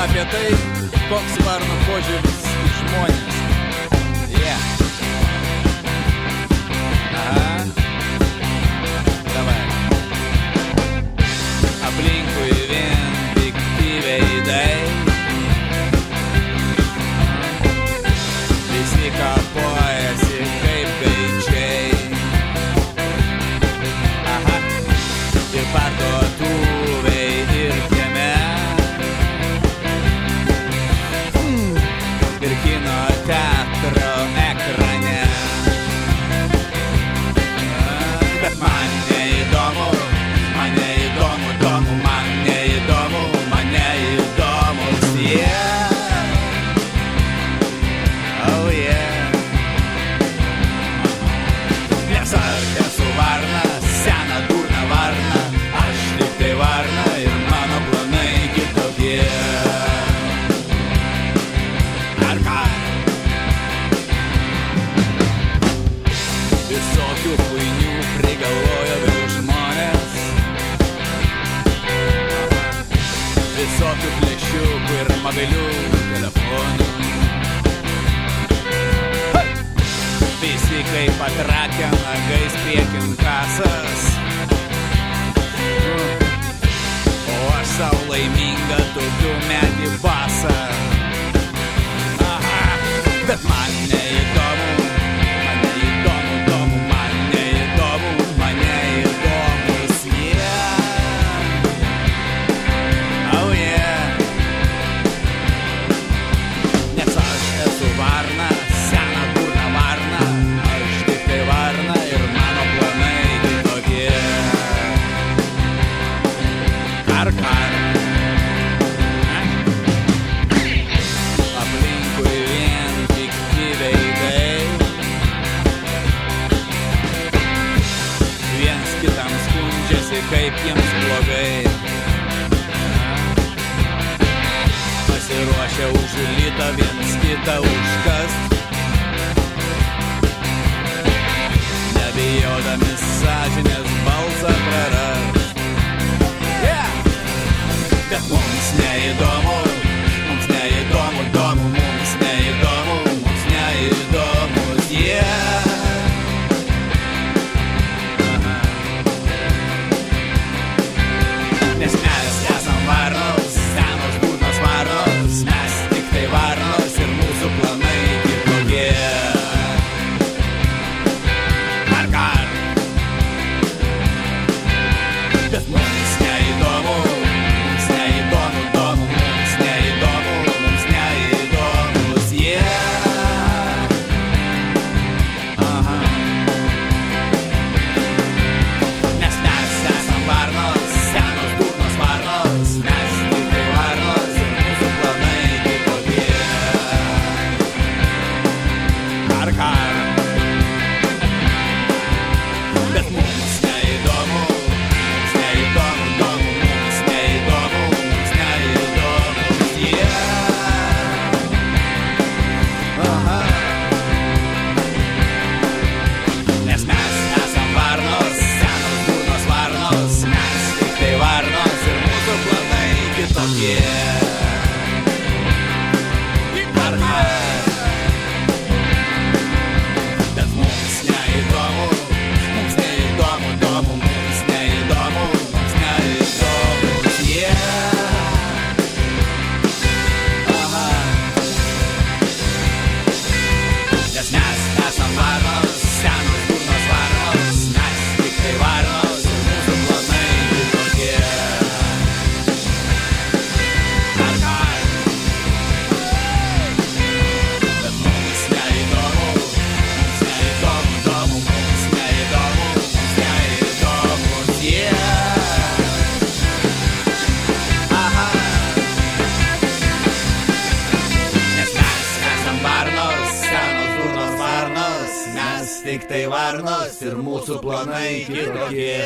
apie tai, koks varno požiūris į žmonės. Aha. Davai. Aplinkui vien pikti veidai, visi kapojasi kaip gaidžiai. Aha. Ir parduotuvėj ir kieme, ir kino teatro ekrane. Bet man neįdomu, man neįdomu, domu, man neįdomu, man neįdomus jie. Oh yeah. Nes aš esu varna, sena durna varna, aš tik tai varna ir mano planai kitokie. Ar ką? Visokių puinių prigalvojo vėl žmonės, visokių flešiukų ir mobilių telefonų. Visi kaip patrakę nagais priekin kasas, o aš sau laiminga tokiu medį basą. Aha, bet man neįdomu, man neįdomu, domu, man neįdomu, man neįdomus jie. Oh yeah. Nes aš esu varna, sena durna varna, aš tik tai varna ir mano planai kitokie. Kar. Aplinkui vien pikti veidai, viens kitam skundžiasi, kaip jiems blogai. Pasiruošę už litą viens kitą užkast, nebijodami sąžinės balsą prarast. Bet mums neįdomu, domu, mums neįdomus jie. Nes mes esam varnos, senos durnos varnos, mes tik tai varnos ir mūsų planai kitokie. Kar. Bet mums neįdomu, domu, mums neįdomus jie. Aha. Nes mes esam varnos, senos durnos varnos, mes tik tai varnos ir mūsų planai kitokie. Kar. Bet mums neįdomu, domu, mums neįdomus jie. Aha. Nes mes esam varnos, senos durnos varnos, mes tik tai varnos ir mūsų planai kitokie. Bet mums neįdomu, domu, mums neįdomus jie. Aha. Nes mes esam varnos, senos durnos varnos, mes tik tai varnos ir mūsų planai kitokie. Tik tai varnos ir mūsų planai kitokie.